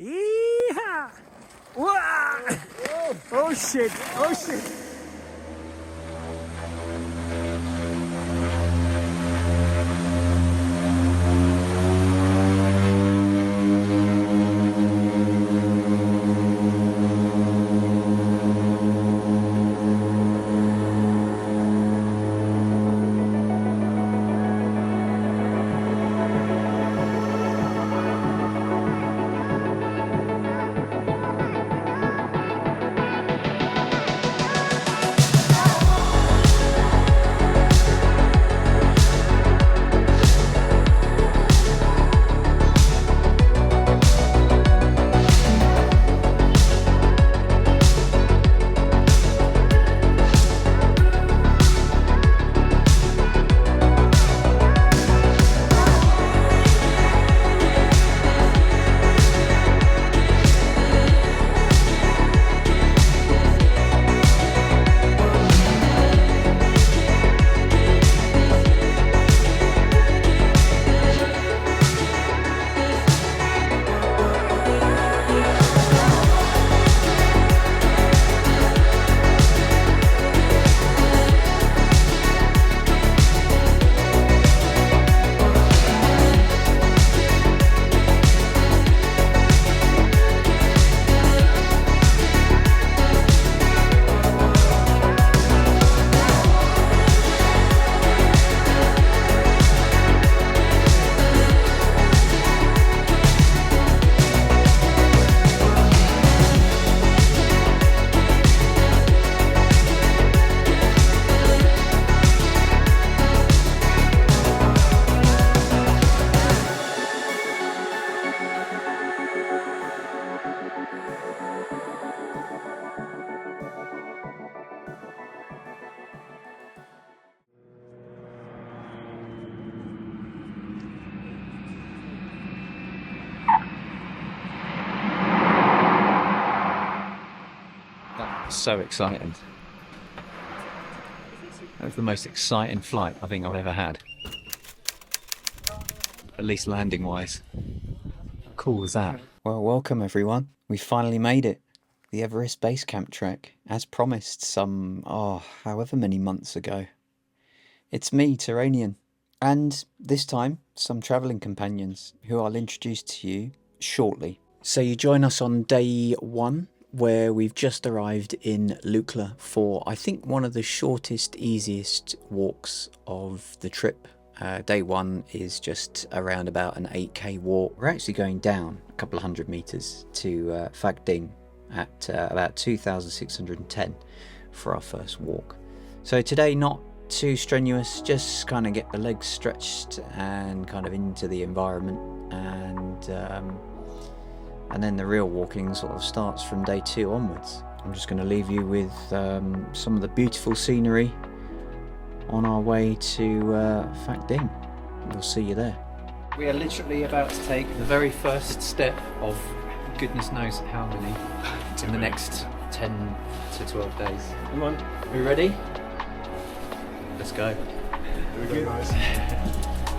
Yeehaw! Whoa! Oh shit! Oh shit! So exciting. That was the most exciting flight I think I've ever had. At least landing wise. How cool was that? Well, welcome everyone. We finally made it. The Everest Base Camp trek, as promised some, however many months ago. It's me, Terranian, and this time some travelling companions who I'll introduce to you shortly. So you join us on day 1, where we've just arrived in Lukla for, I think, one of the shortest, easiest walks of the trip. Day 1 is just around about an 8k walk. We're actually going down a couple of hundred meters to Phag Ding at about 2,610 for our first walk. So today, not too strenuous, just kind of get the legs stretched and kind of into the environment, and then the real walking sort of starts from day 2 onwards. I'm just going to leave you with some of the beautiful scenery on our way to Phag Ding. We'll see you there. We are literally about to take the very first step of goodness knows how many in the next 10 to 12 days. Come on. Are we ready? Let's go. Very nice.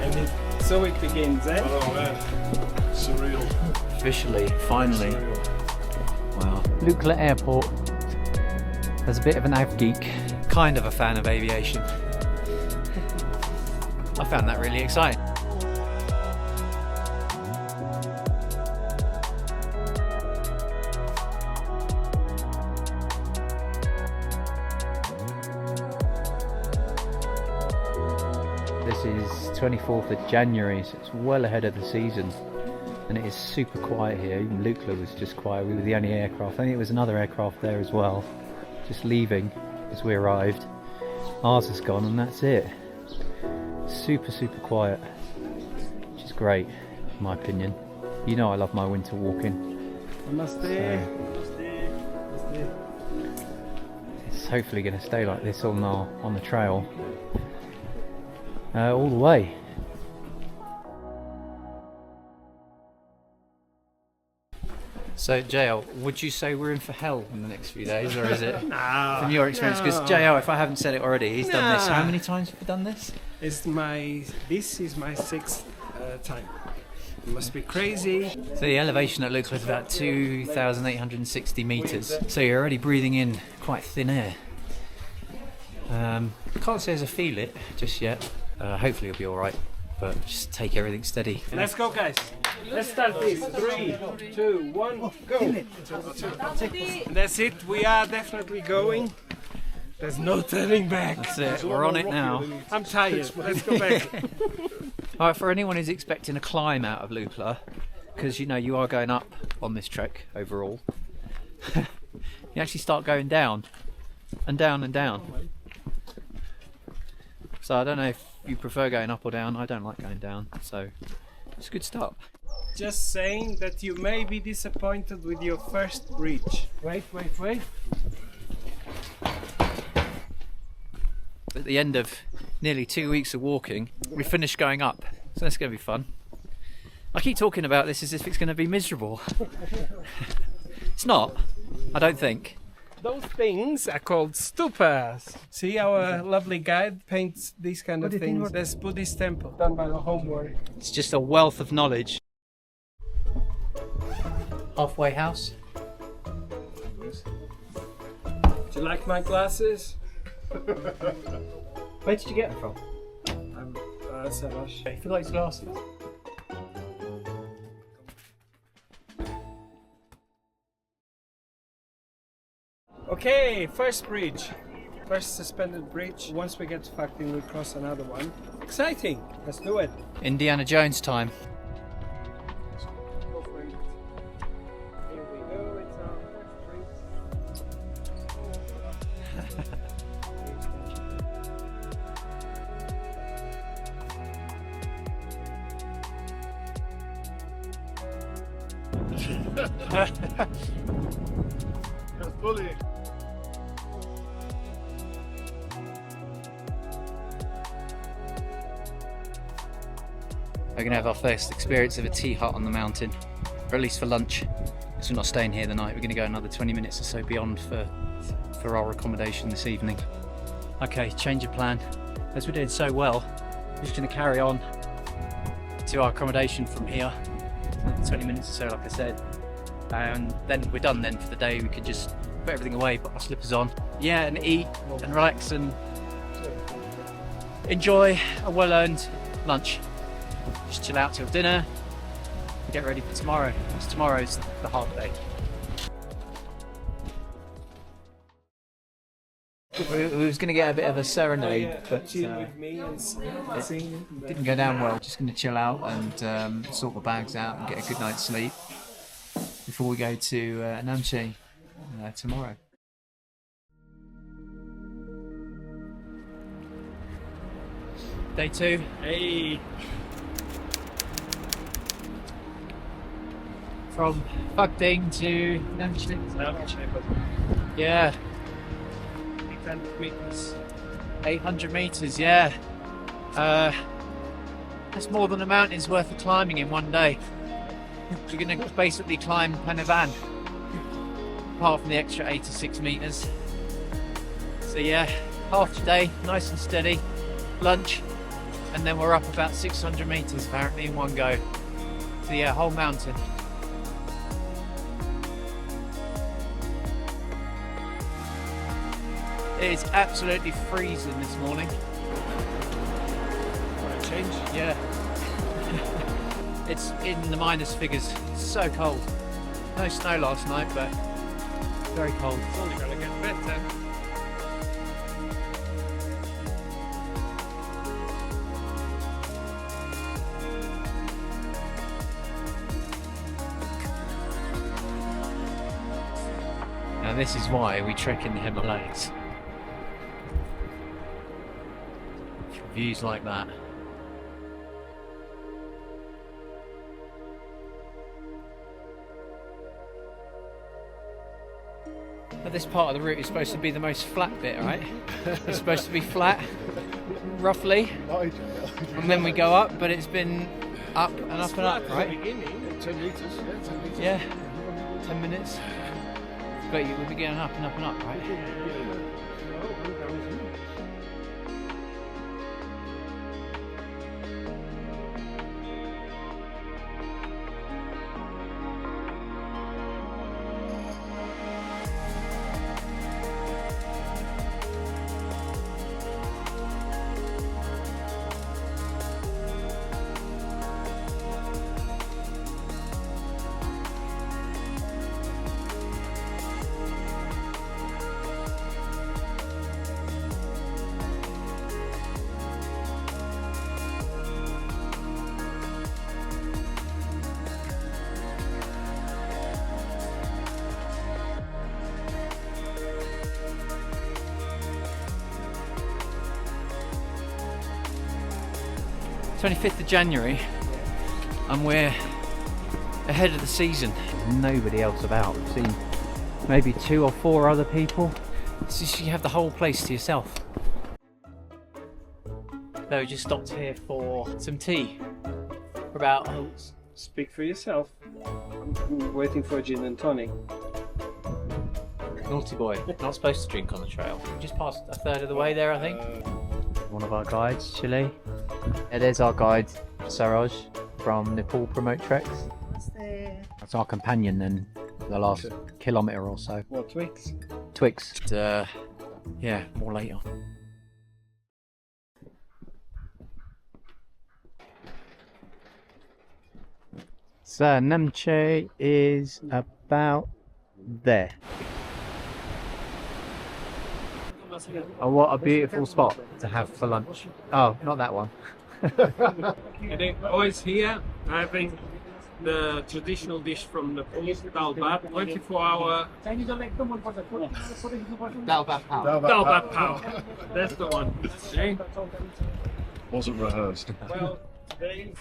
And so it begins, eh? Oh man, surreal. Officially, finally. Wow. Lukla Airport. As a bit of an av geek, Kind of a fan of aviation. I found that really exciting. this is 24th of January, so it's well ahead of the season. And it is super quiet here. Even Lukla was just quiet. We were the only aircraft. I think it was another aircraft there as well, just leaving as we arrived. Ours is gone and that's it. Super quiet, which is great in my opinion. You know I love my winter walking. Namaste. It's hopefully going to stay like this on the trail all the way. So JL, would you say we're in for hell in the next few days, or is it from your experience? Because JL, if I haven't said it already, he's done this. How many times have you done this? This is my 6th time. It must be crazy. So the elevation at Lukla is about 2,860 metres, so you're already breathing in quite thin air. Can't say as I feel it just yet. Hopefully it'll be alright, but just take everything steady. Let's go, guys. Let's start this. 3, 2, 1, go. That's it. We are definitely going. There's no turning back. That's it, we're on it now. I'm tired. Let's go back. Alright, for anyone who's expecting a climb out of Lukla, because you know you are going up on this trek overall, you actually start going down and down and down. So I don't know if you prefer going up or down. I don't like going down, so it's a good start. Just saying that you may be disappointed with your first reach. Wait. At the end of nearly 2 weeks of walking, we finished going up, so that's going to be fun. I keep talking about this as if it's going to be miserable. It's not, I don't think. Those things are called stupas. See, our lovely guide paints these kind of things. There's Buddhist temple done by the homework. It's just a wealth of knowledge. Halfway house. Do you like my glasses? Where did you get them from? I'm Saroj. I feel like glasses. Okay, first bridge. First suspended bridge. Once we get to Fakting, we cross another one. Exciting! Let's do it. Indiana Jones time. Go for it. Here we go. It's our first bridge. Fully. We're going to have our first experience of a tea hut on the mountain, or at least for lunch, because we're not staying here the night. We're going to go another 20 minutes or so beyond for our accommodation this evening. Okay, change of plan. As we're doing so well, we're just going to carry on to our accommodation from here, 20 minutes or so like I said, and then we're done then for the day. We could just put everything away, put our slippers on, yeah, and eat and relax and enjoy a well-earned lunch. Just chill out till dinner, get ready for tomorrow, because tomorrow's the hard day. We was going to get a bit of a serenade, but Chill with me and sing. didn't go down well. Just going to chill out and sort the bags out and get a good night's sleep before we go to Namche tomorrow. Day 2. Hey. From Fakting to Namche. Yeah, 800 meters. 800 meters, yeah. That's more than a mountain's worth of climbing in one day. You're going to basically climb Panavan, apart from the extra 86 meters. So yeah, half a day, nice and steady, lunch, and then we're up about 600 meters apparently in one go. So yeah, whole mountain. It is absolutely freezing this morning. Want to change? Yeah. It's in the minus figures. It's so cold. No snow last night, but very cold. It's only gonna get better. Now this is why we trek in the Himalayas. Views like that. But this part of the route is supposed to be the most flat bit, right? It's supposed to be flat, roughly, and then we go up, but it's been up and up and up, right? Beginning. 10 meters, yeah, 10 meters. Yeah, 10 minutes. But we'll be going up and up and up, right? 25th of January and we're ahead of the season. Nobody else about. I've seen maybe 2 or 4 other people. So you have the whole place to yourself. So we just stopped here for some tea. For about... Speak for yourself. I'm waiting for a gin and tonic. Naughty boy. Not supposed to drink on the trail. We just passed a third of the way there, I think. One of our guides, Chile. Yeah, there's our guide, Saroj, from Nepal Promote Treks. That's our companion then, for the last kilometre or so. What, Twix? Twix. Yeah, more later. So Namche is about there. Oh, what a beautiful spot to have for lunch. Oh, not that one. And then boys here having the traditional dish from the dal bhat, 24-hour Dal bhat pao. dal bhat pao. That's the one. Okay? Wasn't rehearsed. Well, today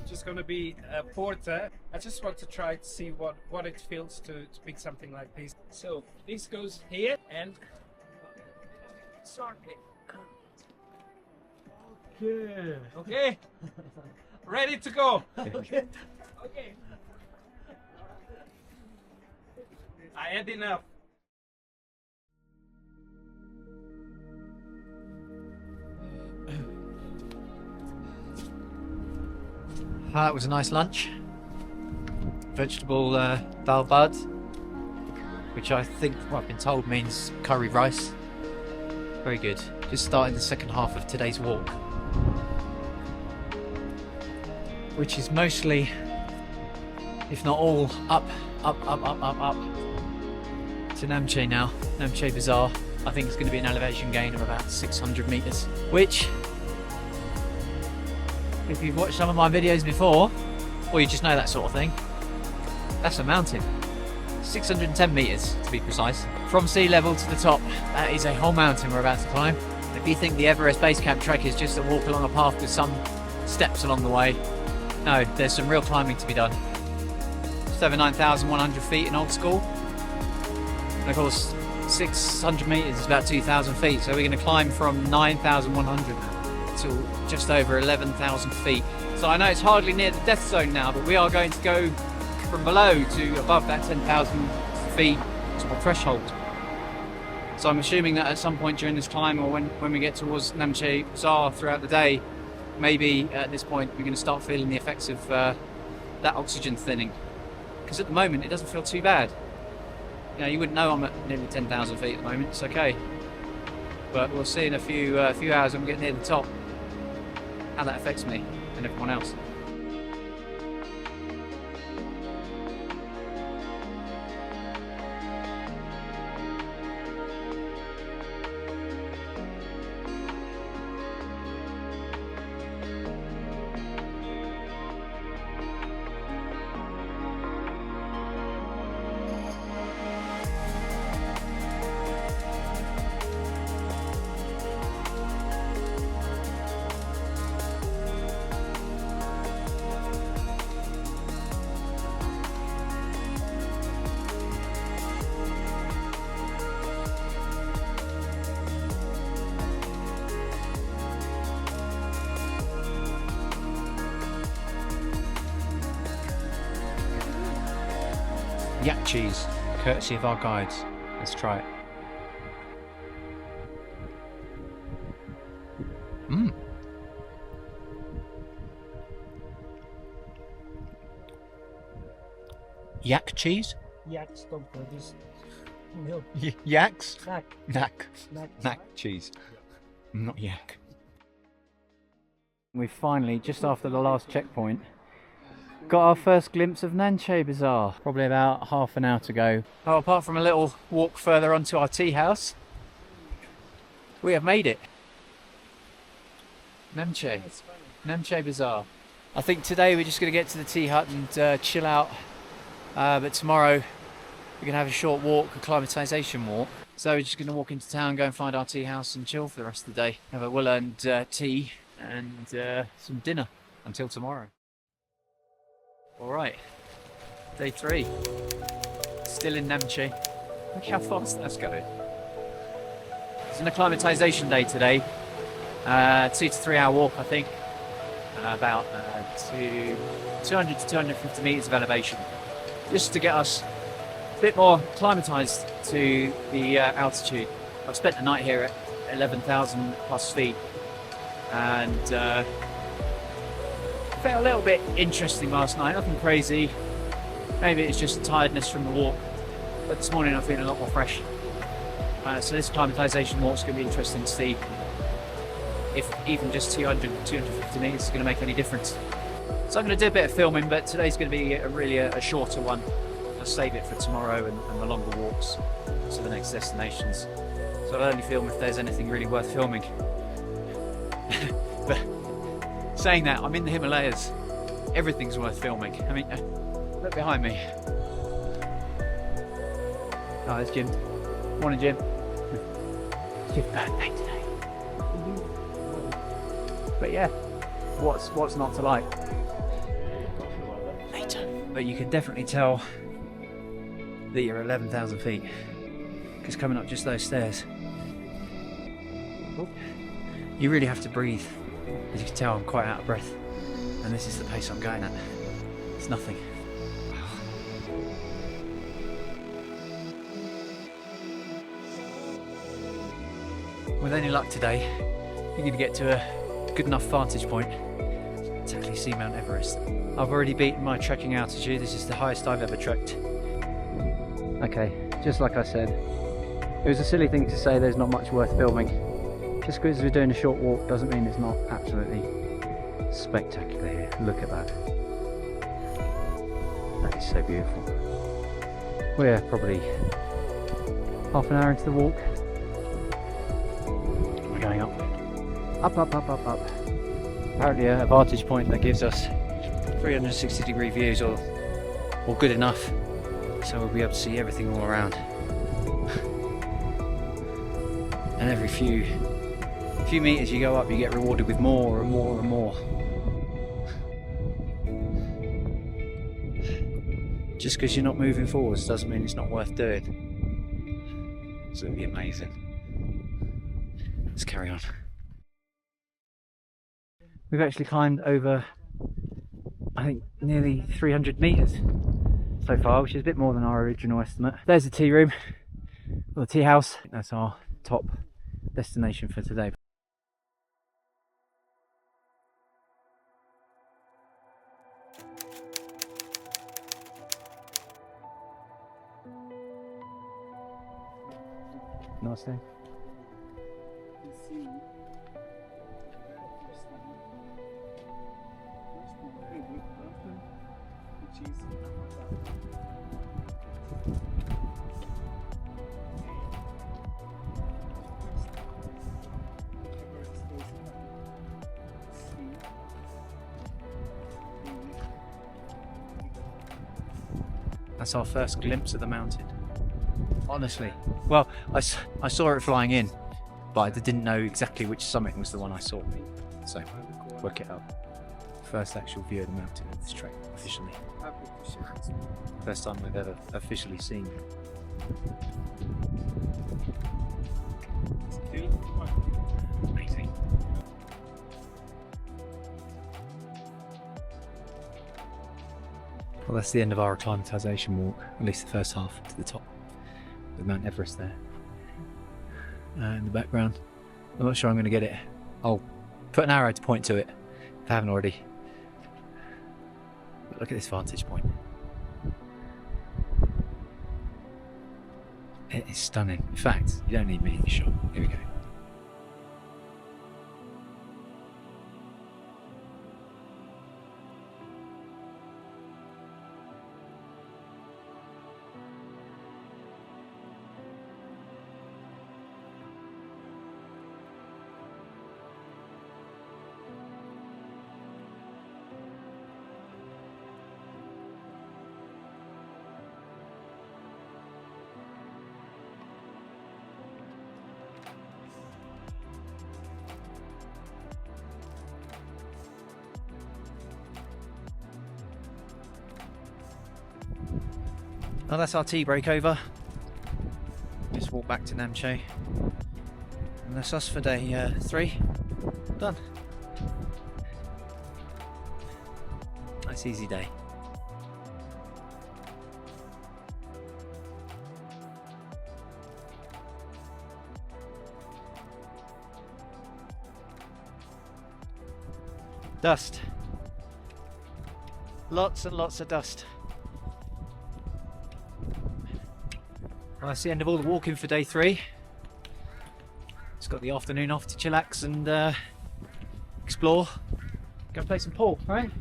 just going to be a porter. I just want to try to see what it feels to pick something like this. So this goes here and okay. Ready to go. Okay. I had enough. That was a nice lunch. Vegetable dal bhat, which I think, well, I've been told means curry rice. Very good. Just starting the second half of today's walk, which is mostly, if not all, up to Namche now. Namche Bazaar. I think it's going to be an elevation gain of about 600 metres, which, if you've watched some of my videos before, or you just know that sort of thing, that's a mountain. 610 metres to be precise. From sea level to the top, that is a whole mountain we're about to climb. If you think the Everest Base Camp trek is just a walk along a path with some steps along the way, no, there's some real climbing to be done. Just over 9,100 feet in old school. And of course, 600 metres is about 2,000 feet, so we're going to climb from 9,100 to just over 11,000 feet. So I know it's hardly near the death zone now, but we are going to go from below to above that 10,000 feet sort of threshold. So I'm assuming that at some point during this climb, or when we get towards Namche Bazaar throughout the day, maybe at this point we're going to start feeling the effects of that oxygen thinning. Because at the moment it doesn't feel too bad. You know, you wouldn't know I'm at nearly 10,000 feet at the moment, it's okay. But we'll see in a few hours when we get near the top how that affects me and everyone else. Yak cheese, courtesy of our guides. Let's try it. Mmm. Yak cheese? Yaks don't produce milk. Yaks? Knack. Knack cheese. Not yak. We've finally, just after the last checkpoint, got our first glimpse of Namche Bazaar, probably about half an hour to go. Oh, apart from a little walk further onto our tea house, we have made it. Namche Bazaar. I think today we're just going to get to the tea hut and chill out, but tomorrow we're going to have a short walk, a acclimatisation walk. So we're just going to walk into town, go and find our tea house and chill for the rest of the day. Have a well-earned tea and some dinner until tomorrow. Alright, day 3. Still in Namche. Look how fast that's going. It's an acclimatisation day today. 2 to 3 hour walk, I think. About 200 to 250 metres of elevation. Just to get us a bit more acclimatised to the altitude. I've spent the night here at 11,000 plus feet, and felt a little bit interesting last night, nothing crazy. Maybe it's just tiredness from the walk, but this morning I'm feeling a lot more fresh. So this acclimatisation walk's going to be interesting to see if even just 200, 250 metres is going to make any difference. So I'm going to do a bit of filming, but today's going to be really a shorter one. I'll save it for tomorrow and the longer walks to the next destinations. So I'll only film if there's anything really worth filming. But saying that, I'm in the Himalayas. Everything's worth filming. I mean, look behind me. Oh, there's Jim. Morning, Jim. It's your birthday today. But yeah, what's not to like? Later. But you can definitely tell that you're 11,000 feet, because coming up just those stairs, you really have to breathe. As you can tell, I'm quite out of breath, and this is the pace I'm going at. It's nothing. With any luck today, you're going to get to a good enough vantage point to actually see Mount Everest. I've already beaten my trekking altitude. This is the highest I've ever trekked. Okay, just like I said, it was a silly thing to say there's not much worth filming. Just because we're doing a short walk doesn't mean it's not absolutely spectacular here. Look at that. That is so beautiful. We're probably half an hour into the walk. We're going up. Up, up, up, up, up. Apparently a vantage point that gives us 360 degree views or good enough, so we'll be able to see everything all around. And every few meters you go up, you get rewarded with more and more and more. Just because you're not moving forwards doesn't mean it's not worth doing. It's going to be amazing. Let's carry on. We've actually climbed over, I think, nearly 300 meters so far, which is a bit more than our original estimate. There's the tea room, or the tea house. That's our top destination for today. Nice day. That's our first glimpse of the mountain. Honestly, well, I saw it flying in, but I didn't know exactly which summit was the one I saw. So, work it out. First actual view of the mountain of this trek, officially. First time I've ever officially seen it. Amazing. Well, that's the end of our acclimatisation walk, at least the first half to the top, with Mount Everest there. In the background, I'm not sure I'm going to get it. I'll put an arrow to point to it, if I haven't already. But look at this vantage point. It is stunning. In fact, you don't need me in the shot. Here we go. Well, that's our tea break over. Just walk back to Namche. And that's us for day 3. Done. Nice easy day. Dust. Lots and lots of dust. Well, that's the end of all the walking for day 3. Just got the afternoon off to chillax and explore. Go play some pool, right?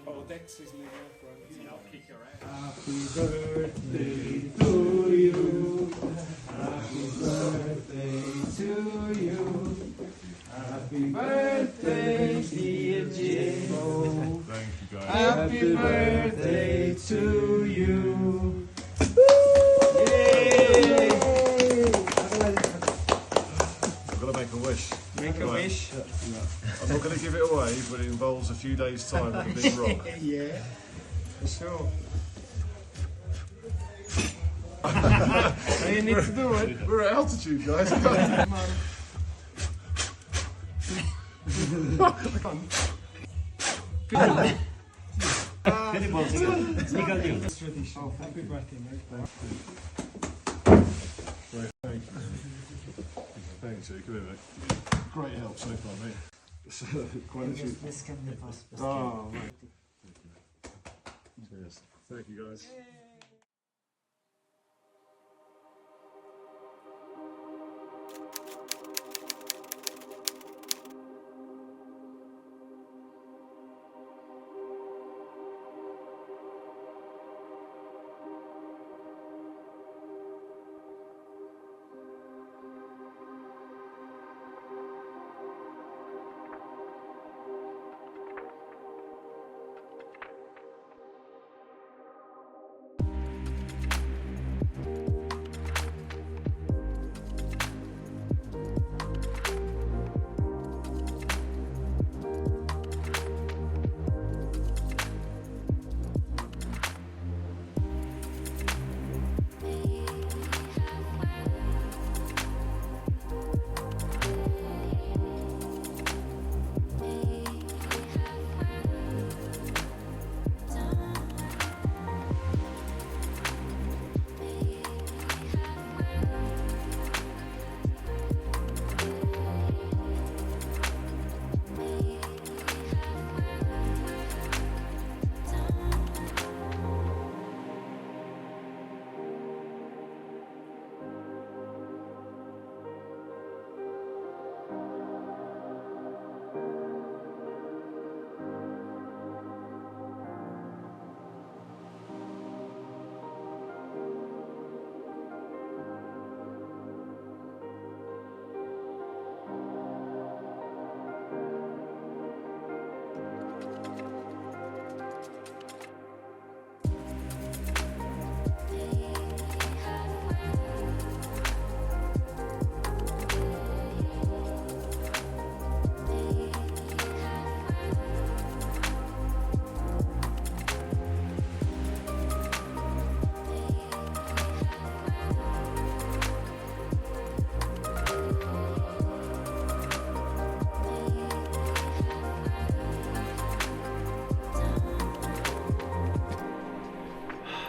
Oh, Dex is leaving off. I'll kick your ass. Happy birthday to you. Happy birthday to you. Happy birthday, dear Jim. Thank you, guys. Happy birthday to you. Yay! I've got to make a wish. Make a Right. wish. I'm not going to give it away, but it involves a few days' time with a big rock. Yeah, for sure. You need to do it. We're at altitude, guys. Oh, happy birthday, mate. Thanks, Jake. Come here, mate. Great help so far, mate. Quite a few. Oh, mate. Cheers. Thank you, guys.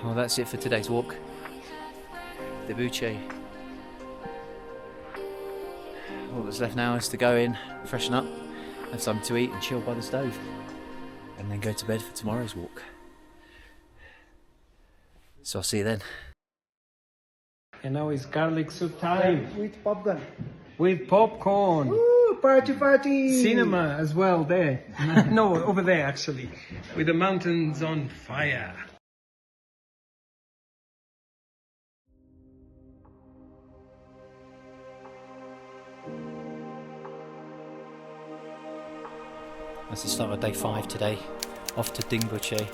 Well, that's it for today's walk. The Buche. All that's left now is to go in, freshen up, have something to eat and chill by the stove. And then go to bed for tomorrow's walk. So I'll see you then. And now it's garlic soup time. With popcorn. With popcorn. Woo, party, party. Cinema as well there. No, over there actually. With the mountains on fire. That's the start of day 5 today. Off to Dingbuche.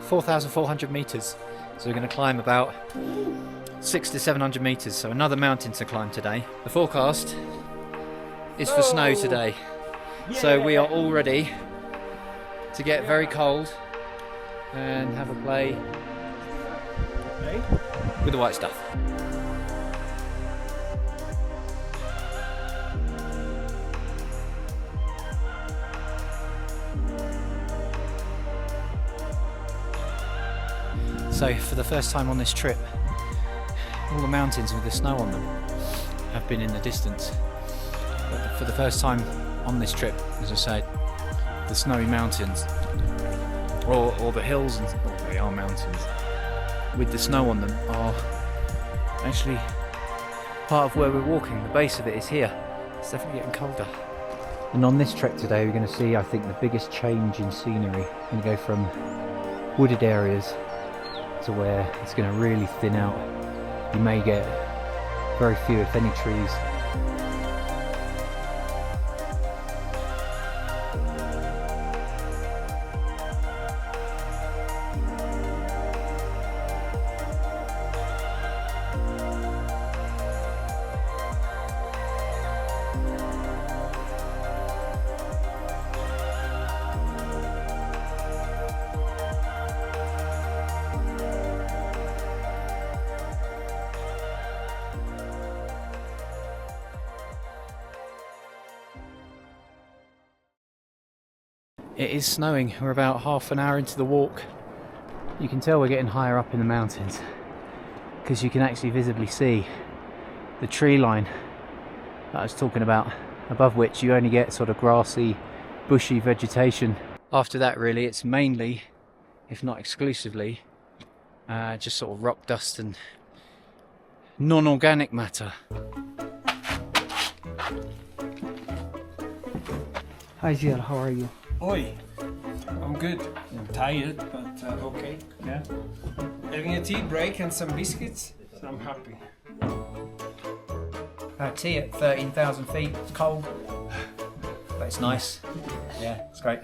4,400 metres. So we're going to climb about 600 to 700 metres, so another mountain to climb today. The forecast is for snow today, so we are all ready to get very cold and have a play with the white stuff. So for the first time on this trip, all the mountains with the snow on them have been in the distance. But for the first time on this trip, as I said, the snowy mountains, or the hills, and they are mountains, with the snow on them, are actually part of where we're walking. The base of it is here. It's definitely getting colder. And on this trek today, we're going to see, I think, the biggest change in scenery. We're going to go from wooded areas to where it's going to really thin out. You may get very few, if any, trees. It is snowing. We're about half an hour into the walk. You can tell we're getting higher up in the mountains because you can actually visibly see the tree line that I was talking about, above which you only get sort of grassy, bushy vegetation. After that, really, it's mainly, if not exclusively, just sort of rock dust and non-organic matter. Hi JL, how are you? Oi, I'm good. I'm tired, but okay. Yeah. Having a tea break and some biscuits, so I'm happy. Tea at 13,000 feet. It's cold, but it's nice. Yeah, it's great.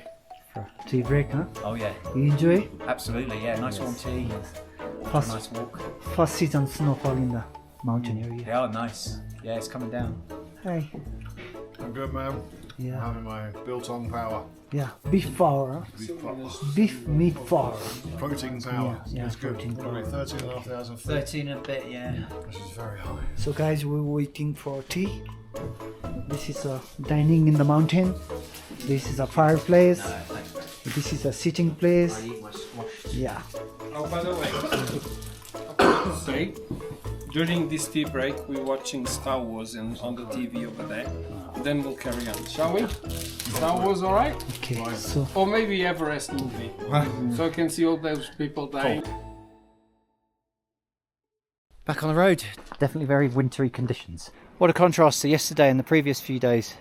Tea break, huh? Oh yeah, You enjoy? absolutely. Yeah, nice warm tea. First, Nice walk. first season snowfall in the mountain area. Yeah, nice. Yeah, it's coming down. Hi. I'm good, man. Yeah. Having my built-on power. Yeah. Beef power. Beef meat power. Protein power. Yeah, It's good. protein Probably power. 13,500 feet, 13 and a bit, yeah. which is very high. So guys, we're waiting for tea. This is a dining in the mountain. This is a fireplace. This is a sitting place. Yeah. Oh, by the way, say, during this tea break, we're watching Star Wars on the TV over there. Then we'll carry on, shall we? Star Wars, all right? Okay. So Or maybe Everest movie, so I can see all those people dying. Back on the road. Definitely very wintry conditions. What a contrast to yesterday and the previous few days,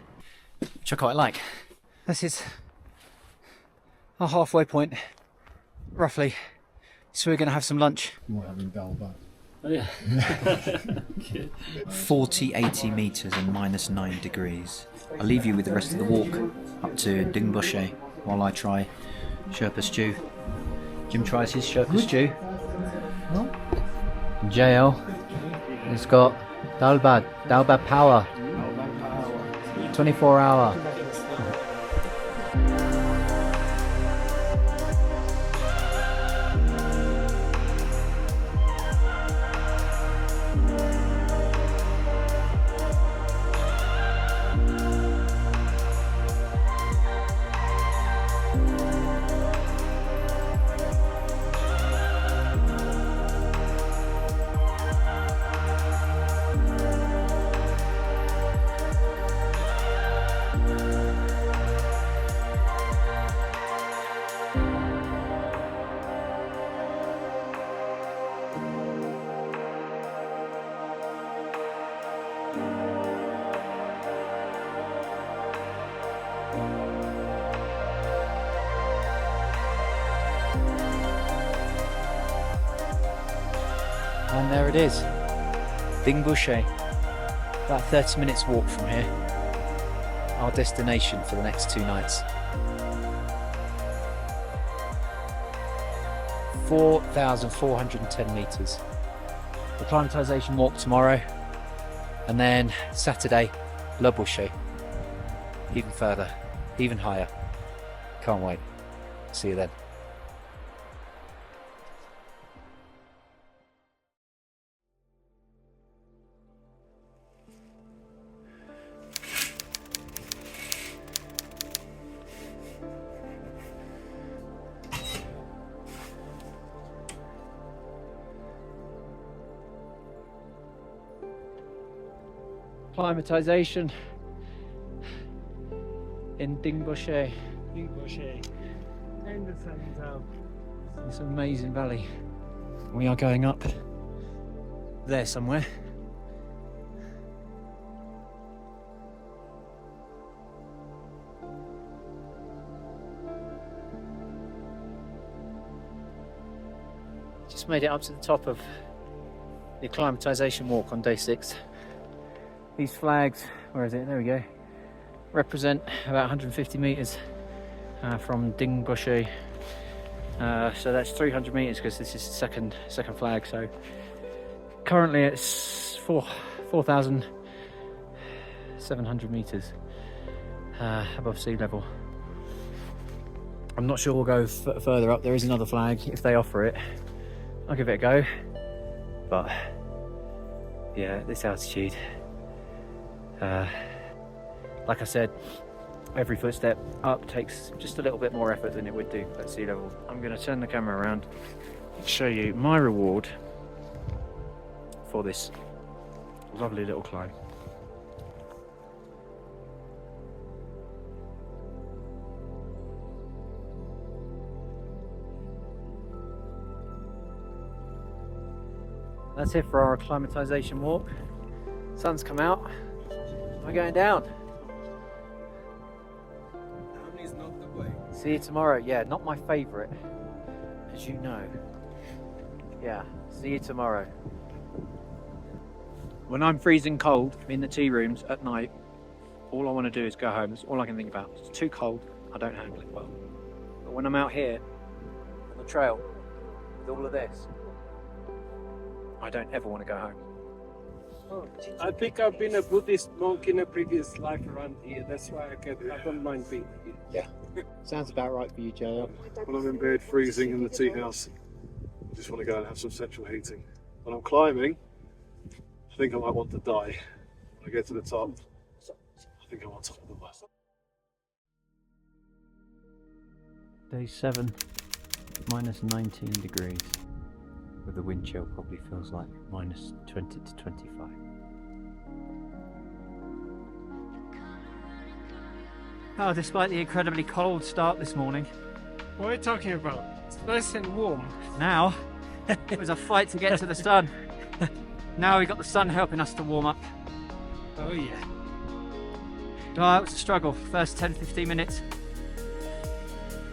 which I quite like. This is our halfway point, roughly. So we're going to have some lunch. We're having dull back. 40, 80 metres and -9 degrees. I'll leave you with the rest of the walk up to Dingboshe while I try Sherpa stew. Jim tries his Sherpa stew. no. JL has got Dalbad power. 24-hour. And there it is, Dingboshe. About 30 minutes walk from here. Our destination for the next 2 nights. 4,410 metres. Acclimatisation walk tomorrow, and then Saturday, Le Boucher. Even further, even higher. Can't wait. See you then. Acclimatisation in Dingboshe. And the sun's out. This amazing valley. We are going up there somewhere. Just made it up to the top of the acclimatisation walk on day 6. These flags, where is it? There we go. Represent about 150 metres from Dingboshe. So that's 300 metres because this is the second flag. So currently it's 4,700 metres above sea level. I'm not sure we'll go further up. There is another flag if they offer it. I'll give it a go. But yeah, at this altitude, like I said, every footstep up takes just a little bit more effort than it would do at sea level. I'm going to turn the camera around and show you my reward for this lovely little climb. That's it for our acclimatisation walk. Sun's come out. We're going down. Down is not the way. See you tomorrow. Yeah, not my favourite, as you know. Yeah, see you tomorrow. When I'm freezing cold in the tea rooms at night, all I want to do is go home. That's all I can think about. It's too cold. I don't handle it well. But when I'm out here on the trail with all of this, I don't ever want to go home. Oh, I think I've been a Buddhist monk in a previous life around here. That's why I don't mind being here. Yeah, sounds about right for you, JL. When I'm in bed freezing in the tea house, I just want to go and have some central heating. When I'm climbing, I think I might want to die. When I get to the top, I think I'm on top of the world. Day 7, minus 19 degrees. With the wind chill probably feels like minus 20 to 25. Oh, despite the incredibly cold start this morning. What are you talking about? It's nice and warm. Now, it was a fight to get to the sun. Now we got the sun helping us to warm up. Oh yeah. Oh, it was a struggle. First 10-15 minutes.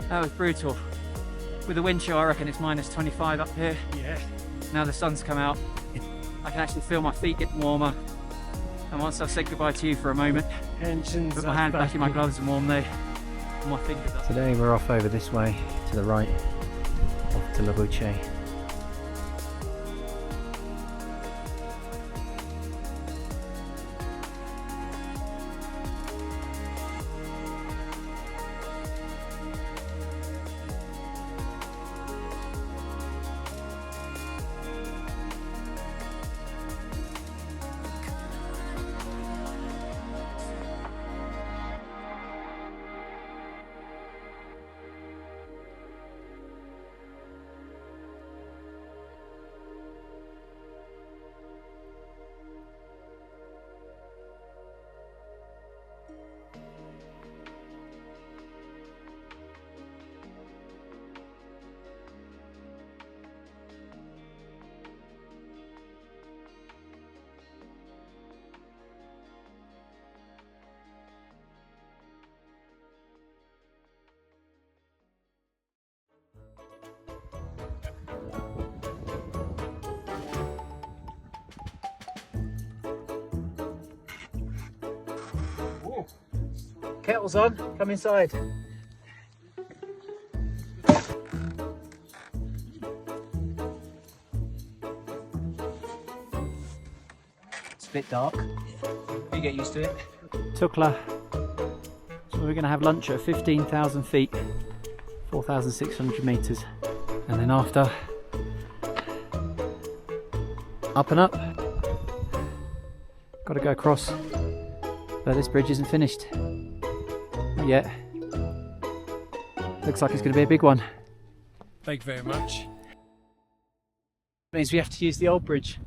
That was brutal. With the wind chill, I reckon it's minus 25 up here. Yeah. Now the sun's come out, I can actually feel my feet getting warmer. And once I've said goodbye to you for a moment, put my hand back in my gloves and warm my fingers up. Today we're off over this way to the right, off to Le Boucher. Kettle's on, come inside. bit dark. You get used to it. Tukla. So we're going to have lunch at 15,000 feet, 4,600 meters, and then after, up and up. Got to go across, but this bridge isn't finished. Not yet. Looks like it's going to be a big one. Thank you very much. Means we have to use the old bridge,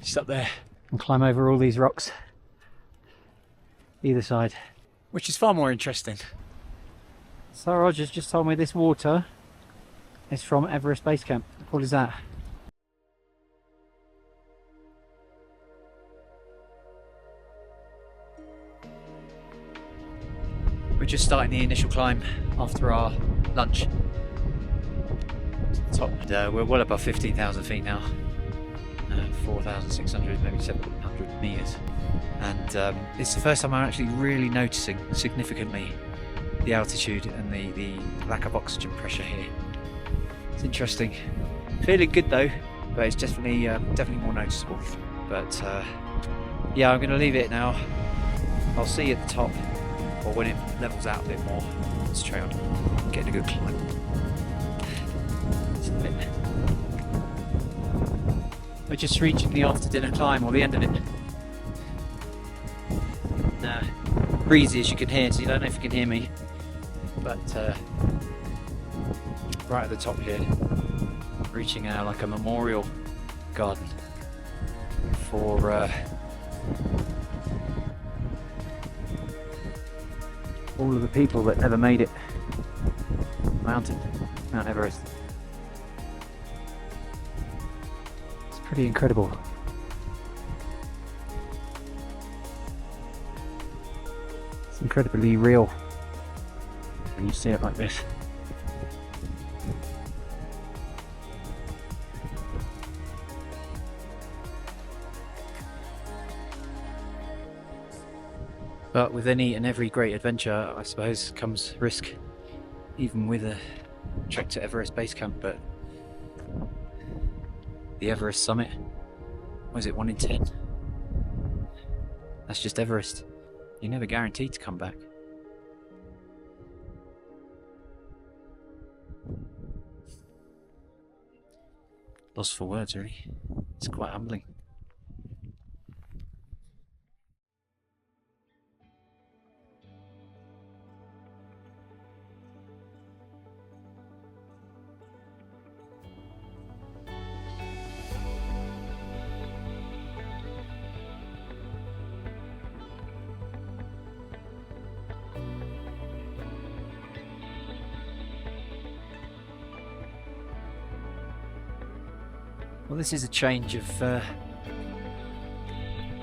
just up there, and climb over all these rocks, either side, which is far more interesting. Saroj has just told me this water is from Everest Base Camp. What is that? We're just starting the initial climb after our lunch. Top. We're well above 15,000 feet now, 4,600, maybe 700 meters, and it's the first time I'm actually really noticing significantly the altitude and the lack of oxygen pressure here. It's interesting. Feeling good though, but it's definitely more noticeable. But yeah, I'm going to leave it now. I'll see you at the top, or when it levels out a bit more. Let's try on getting a good climb. We're just reaching the after dinner climb, or the end of it. Breezy, as you can hear, so you don't know if you can hear me, but right at the top here, reaching like a memorial garden for all of the people that never made it. Mount Everest. It's pretty incredible. It's incredibly real when you see it like this. But with any and every great adventure, I suppose, comes risk, even with a trek to Everest Base Camp. But the Everest summit, was it 1 in 10? That's just Everest. You're never guaranteed to come back. Lost for words, really. It's quite humbling. Well, this is a change of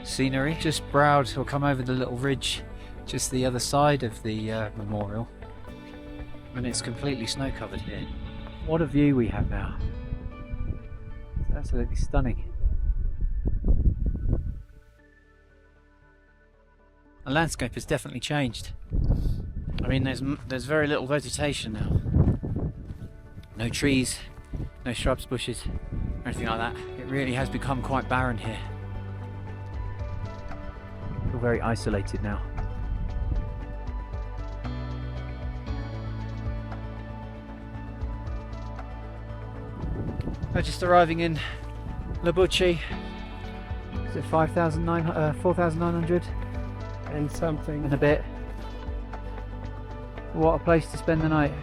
scenery. Just browse or come over the little ridge just the other side of the memorial, and it's completely snow covered here. What a view we have now. It's absolutely stunning. The landscape has definitely changed. I mean, there's very little vegetation now. No trees, no shrubs, bushes, or anything like that. It really has become quite barren here. I feel very isolated now. We're just arriving in Labuchi. Is it 4,900 And something. and a bit? What a place to spend the night.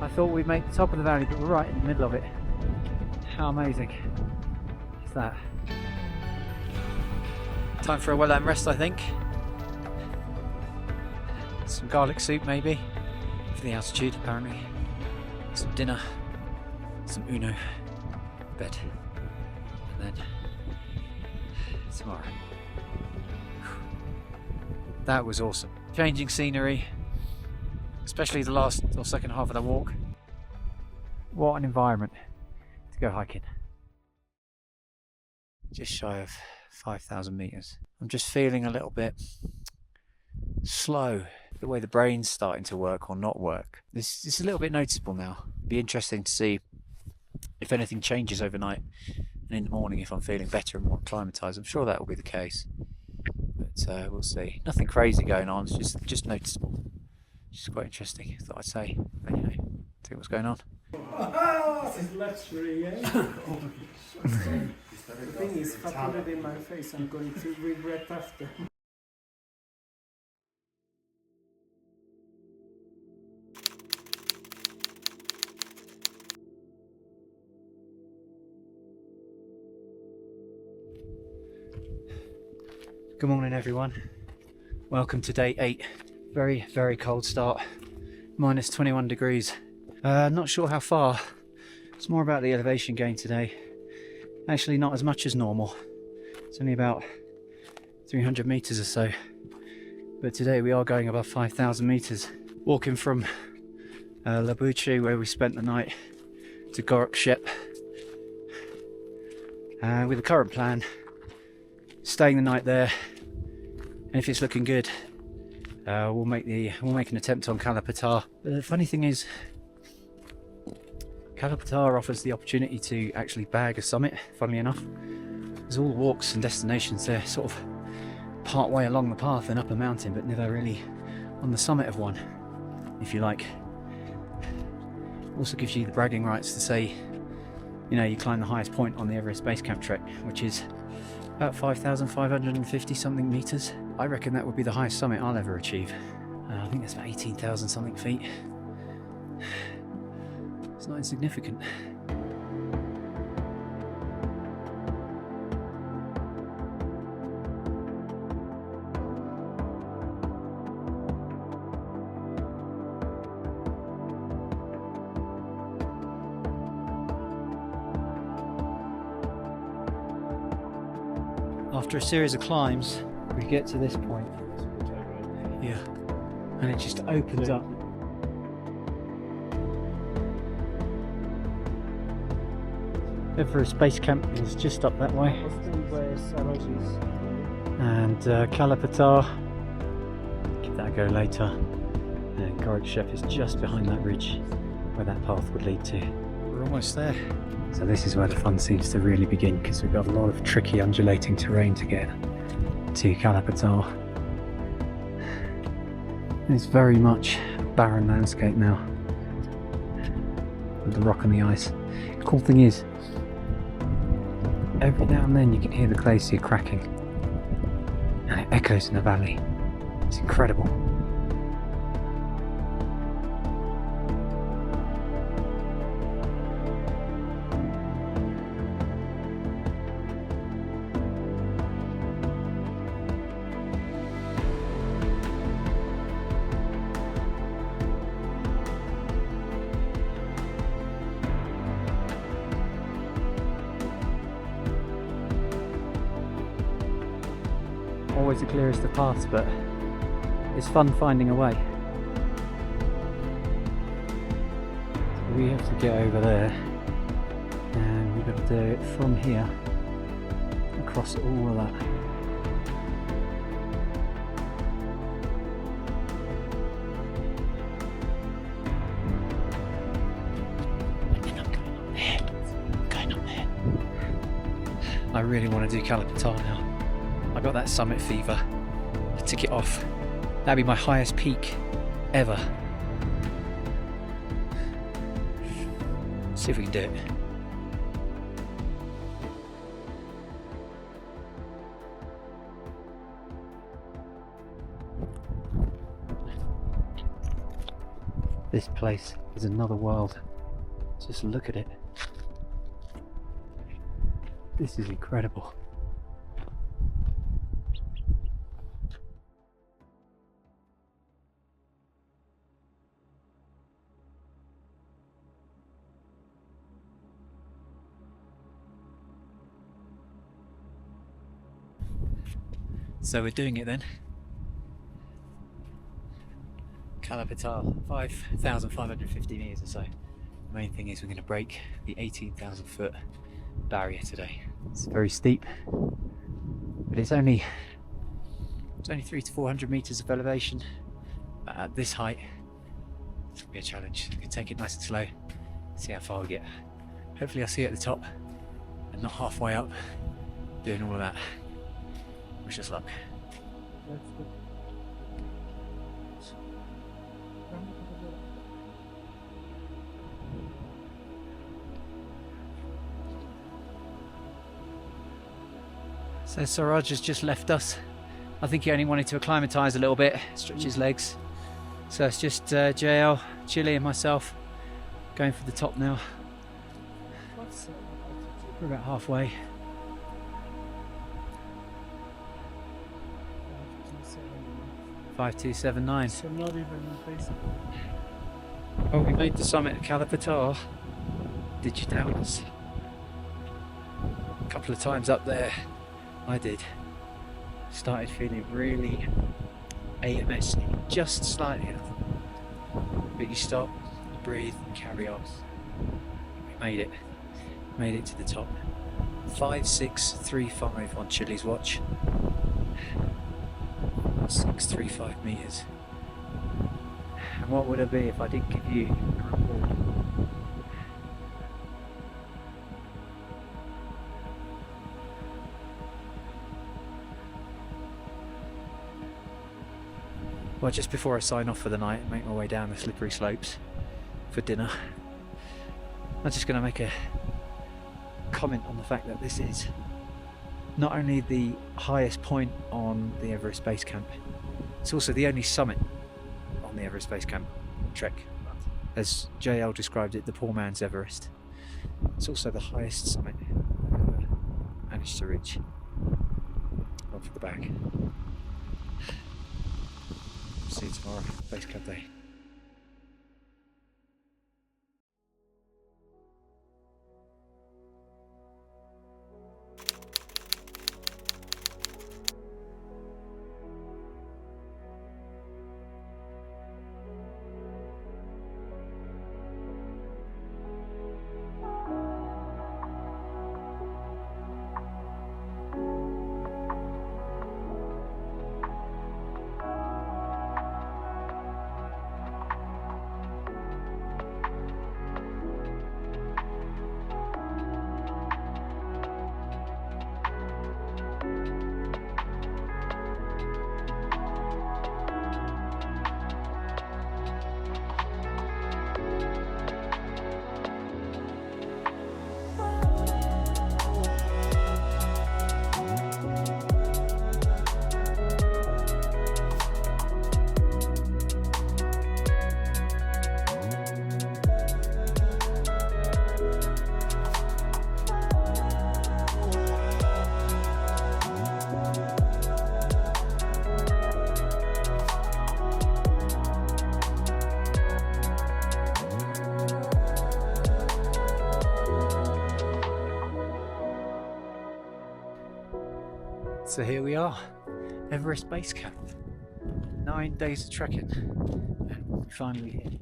I thought we'd make the top of the valley, but we're right in the middle of it. How amazing is that? Time for a well-earned rest, I think. Some garlic soup maybe, for the altitude apparently. Some dinner, some Uno, bed, and then tomorrow. That was awesome. Changing scenery, especially the last or second half of the walk. What an environment to go hiking. Just shy of 5,000 meters. I'm just feeling a little bit slow. The way the brain's starting to work or not work. This is a little bit noticeable now. Be interesting to see if anything changes overnight. and in the morning if I'm feeling better and more acclimatised, I'm sure that will be the case. But we'll see. Nothing crazy going on, it's just noticeable. Just quite interesting, I thought I'd say. But, you know, see what's going on. This is luxury, eh? The thing is, if I put it in my face, I'm going to regret after. Good morning everyone, welcome to day 8. Very, very cold start, minus 21 degrees. Not sure how far, it's more about the elevation gain today. Actually not as much as normal, it's only about 300 meters or so. But today we are going above 5,000 meters. Walking from Labuchi, where we spent the night, to Gokyo. With the current plan, staying the night there, and if it's looking good, we'll make an attempt on Patthar. But the funny thing is, Patthar offers the opportunity to actually bag a summit. Funnily enough, there's all the walks and destinations there, sort of part way along the path and up a mountain, but never really on the summit of one, if you like. Also gives you the bragging rights to say, you know, you climb the highest point on the Everest Base Camp trek, which is about 5,550 something meters. I reckon that would be the highest summit I'll ever achieve. I think that's about 18,000 something feet. It's not insignificant. After a series of climbs, we get to this point. Yeah, and it just opens up. Everest Base Camp is just up that way. And Patthar, give that a go later. And Gokyo is just behind that ridge where that path would lead to. We're almost there. So this is where the fun seems to really begin, because we've got a lot of tricky undulating terrain to get to Patthar. It's very much a barren landscape now, with the rock and the ice. The cool thing is, every now and then you can hear the glacier cracking, and it echoes in the valley. It's incredible. Always the clearest of paths, but it's fun finding a way. We have to get over there, and we've got to do it from here, across all of that. Going up there. I really want to do Patthar now. I got that summit fever. I took it off. That'd be my highest peak ever. See if we can do it. This place is another world. Just look at it. This is incredible. So we're doing it then. Patthar, 5,550 meters or so. The main thing is we're going to break the 18,000 foot barrier today. It's very steep, but it's only 300 to 400 meters of elevation. At this height, it's going to be a challenge. We can take it nice and slow, see how far we get. Hopefully I'll see you at the top, and not halfway up doing all of that. Wish us luck. So Saroj has just left us. I think he only wanted to acclimatise a little bit, stretch his legs. So it's just JL, Chile and myself going for the top now. We're about halfway. $5,279. So not even facing. Oh, we made the summit at Patthar. Did you doubt us? A couple of times up there, I did. Started feeling really AMS, just slightly enough. But you stop, breathe, and carry on. We made it. Made it to the top. 5635 on Chile's watch. 635 meters. And what would it be if I didn't give you a report? Well, just before I sign off for the night and make my way down the slippery slopes for dinner, I'm just going to make a comment on the fact that this is not only the highest point on the Everest Base Camp, it's also the only summit on the Everest Base Camp trek. As JL described it, the poor man's Everest. It's also the highest summit I've ever managed to reach. Off for the back. See you tomorrow, Base Camp Day. So here we are, Everest Base Camp. 9 days of trekking, and we finally hit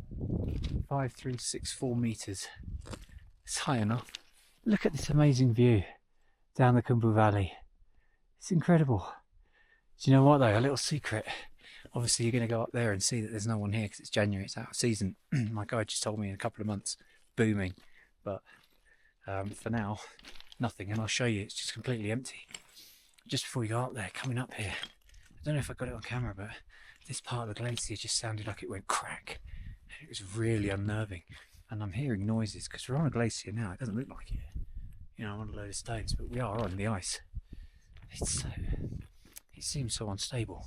5364 meters. It's high enough. Look at this amazing view down the Khumbu Valley. It's incredible. Do you know what though? A little secret. Obviously you're going to go up there and see that there's no one here because it's January, it's out of season. My guide just told me in a couple of months, booming. But for now, nothing, and I'll show you, it's just completely empty. Just before we go up there, coming up here, I don't know if I got it on camera, but this part of the glacier just sounded like it went crack. It was really unnerving, and I'm hearing noises because we're on a glacier now. It doesn't look like it, you know, on a load of stones, but we are on the ice. It seems so unstable,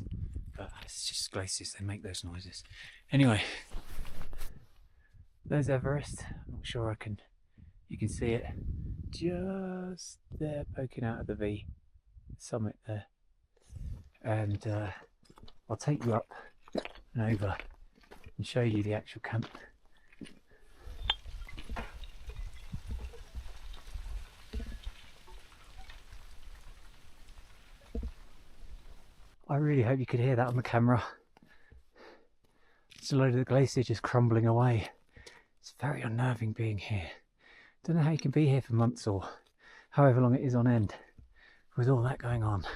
but it's just glaciers, they make those noises. Anyway, there's Everest. I'm not sure you can see it just there poking out of the V. Summit there, and I'll take you up and over and show you the actual camp. I really hope you could hear that on the camera. It's a load of the glacier just crumbling away. It's very unnerving being here. Don't know how you can be here for months or however long it is on end with all that going on,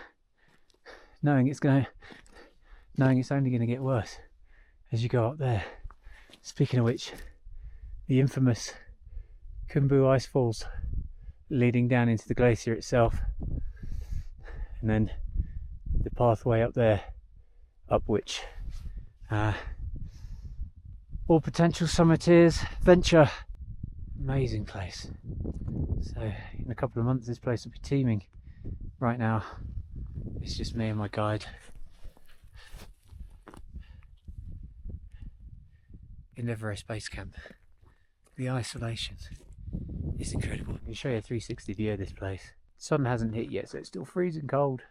knowing it's only going to get worse as you go up there. Speaking of which, the infamous Khumbu ice falls leading down into the glacier itself, and then the pathway up there, up which all potential summiteers venture. Amazing place. So in a couple of months this place will be teeming. Right now it's just me and my guide in Everest Base Camp. The isolation is incredible. I can show you a 360 view of this place. The sun hasn't hit yet, so it's still freezing cold.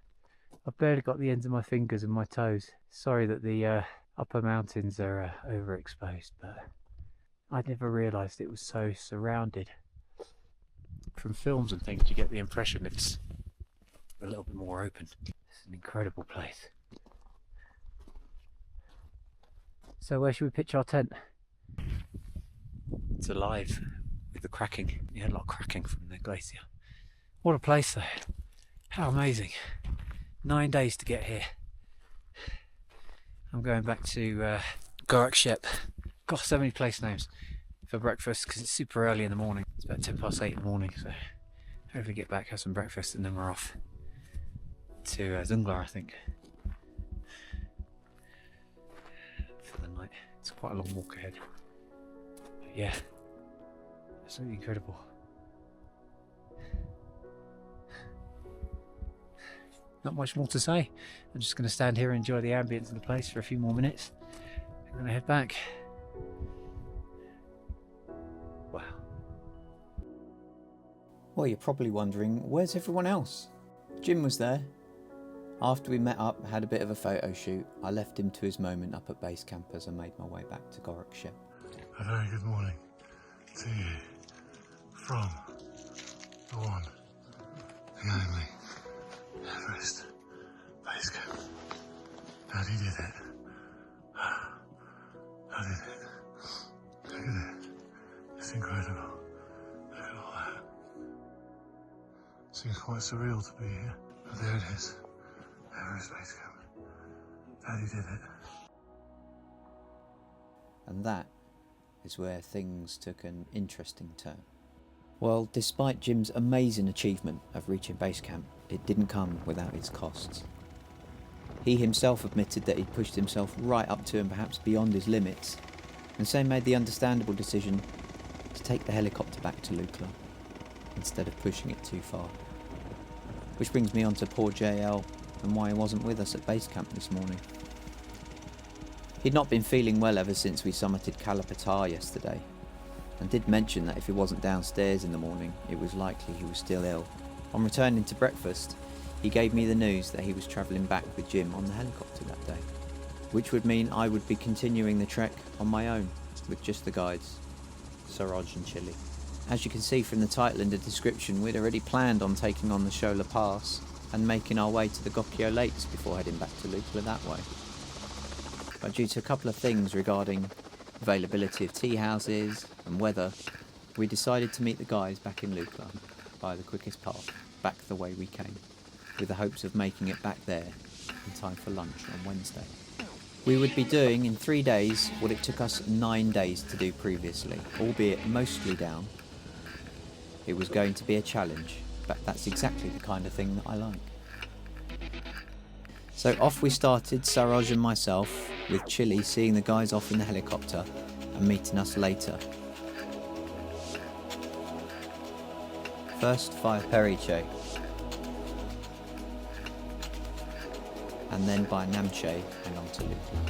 I've barely got the ends of my fingers and my toes. Sorry that the upper mountains are overexposed, but I'd never realised it was so surrounded. From films and things you get the impression it's a little bit more open. It's an incredible place. So where should we pitch our tent? It's alive with the cracking. You had a lot of cracking from the glacier. What a place though. How amazing. 9 days to get here. I'm going back to Gokyo. Gosh, so many place names. For breakfast, because it's super early in the morning. It's about 8:10 in the morning, so hopefully get back, have some breakfast, and then we're off to Zungla, I think, for the night. It's quite a long walk ahead. But yeah, absolutely incredible. Not much more to say. I'm just going to stand here and enjoy the ambience of the place for a few more minutes. I'm going to head back. Wow. Well, you're probably wondering, where's everyone else? Jim was there. After we met up, had a bit of a photo shoot, I left him to his moment up at base camp as I made my way back to Gokyo. A very good morning to you from the one, the only Everest Base Camp. Daddy did it. I did it. Look at it. It's incredible. Look at all that. Seems quite surreal to be here. But there it is. Everest Base Camp. Daddy did it. And that is where things took an interesting turn. Well, despite Jim's amazing achievement of reaching base camp, it didn't come without its costs. He himself admitted that he'd pushed himself right up to and perhaps beyond his limits, and so made the understandable decision to take the helicopter back to Lukla, instead of pushing it too far. Which brings me on to poor JL and why he wasn't with us at base camp this morning. He'd not been feeling well ever since we summited Patthar yesterday, and did mention that if he wasn't downstairs in the morning, it was likely he was still ill. On returning to breakfast, he gave me the news that he was travelling back with Jim on the helicopter that day, which would mean I would be continuing the trek on my own, with just the guides, Saroj and Thile. As you can see from the title and the description, we'd already planned on taking on the Shola Pass and making our way to the Gokyo Lakes before heading back to Lukla that way. But due to a couple of things regarding availability of tea houses and weather, we decided to meet the guys back in Lukla by the quickest path, back the way we came, with the hopes of making it back there in time for lunch on Wednesday. We would be doing in 3 days what it took us 9 days to do previously, albeit mostly down. It was going to be a challenge, but that's exactly the kind of thing that I like. So off we started, Saroj and myself, with Thile seeing the guys off in the helicopter and meeting us later. First via Periche, and then by Namche and on to Lukla.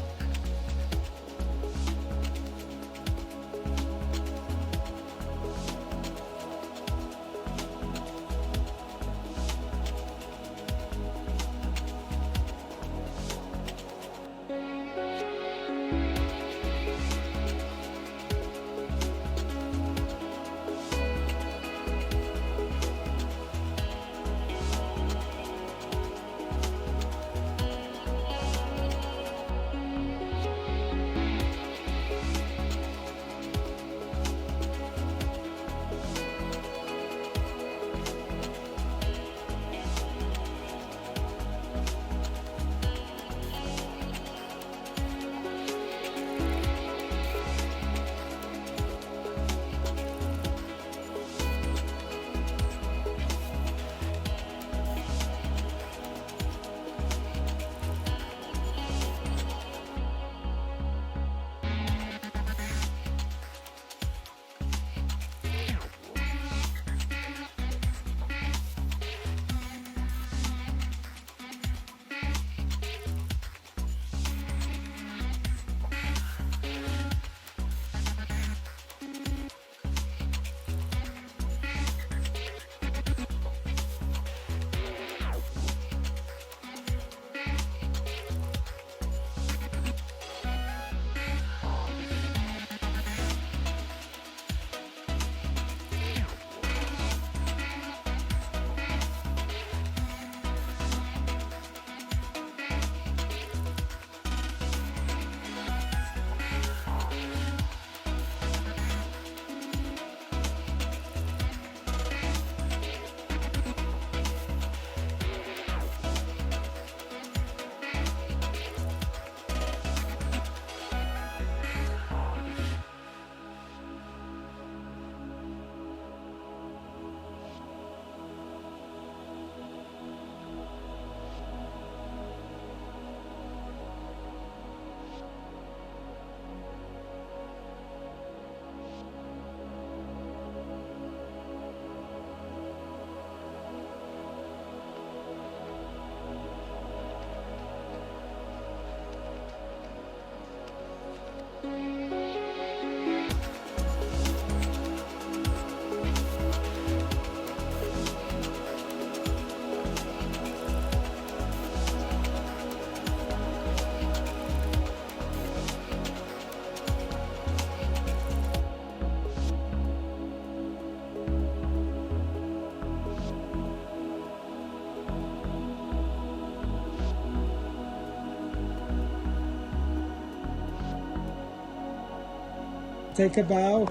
Take a bow.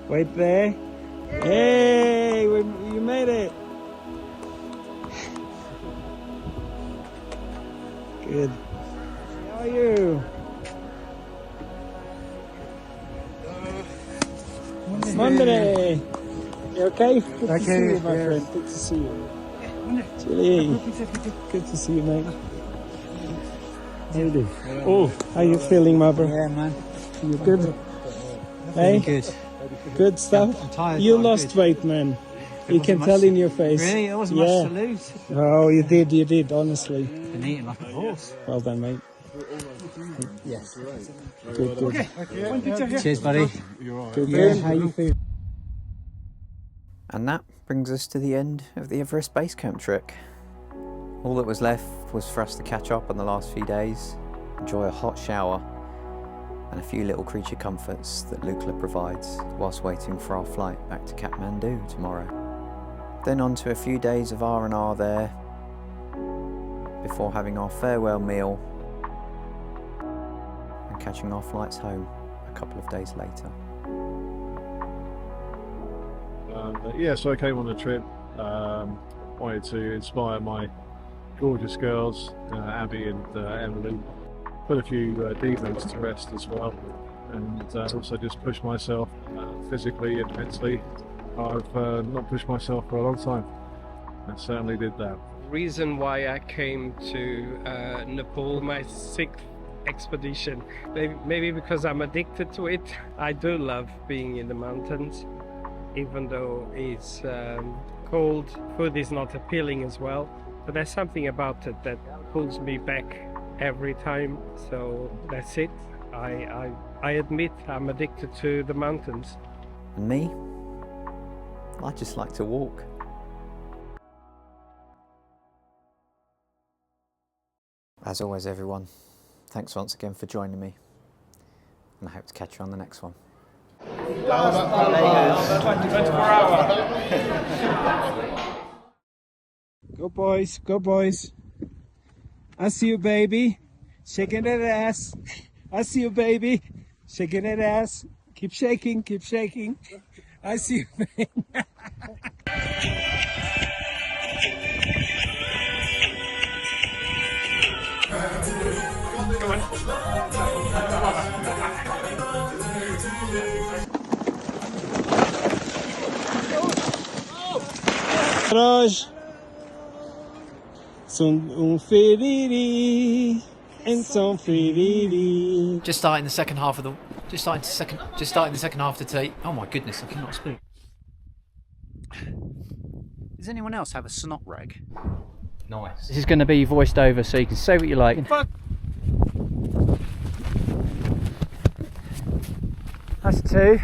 Wait there. Hey, you made it. Good. How are you? Monday. You okay? Good to see you, my friend. Good to see you. Chili. Good to see you, mate. How you doing? Oh, how you feeling, my bro? Yeah, man. You good? Hey? Good. Good stuff? I'm tired. You but I'm lost good. weight, man. You can tell in your face. Really? There wasn't much to lose. Oh, you did, honestly. Been eating like a horse. Well done, mate. Yes. Good, good. Cheers, buddy. Good. Yeah. How you feel? And that brings us to the end of the Everest Base Camp trek. All that was left was for us to catch up on the last few days, enjoy a hot shower, and a few little creature comforts that Lukla provides whilst waiting for our flight back to Kathmandu tomorrow. Then on to a few days of R&R there, before having our farewell meal and catching our flights home a couple of days later. Yeah, so I came on the trip, wanted to inspire my gorgeous girls, Abby and Emily, put a few demons to rest as well, and also just push myself physically and mentally. I've not pushed myself for a long time, and certainly did that. Reason why I came to Nepal, my 6th expedition, maybe because I'm addicted to it. I do love being in the mountains, even though it's cold. Food is not appealing as well, but there's something about it that pulls me back every time. So that's it. I admit I'm addicted to the mountains. And me? I just like to walk. As always, everyone, thanks once again for joining me, and I hope to catch you on the next one. 24 hour. Go boys, go boys. I see you, baby. Shaking that ass. I see you, baby. Shaking that ass. Keep shaking, keep shaking. I see you, baby. Saroj, feriri, and some feriri. Just starting the second half of the tea. Oh my goodness, I cannot speak. Does anyone else have a snot rag? Nice. This is going to be voiced over, so you can say what you like. Fuck. That's 2.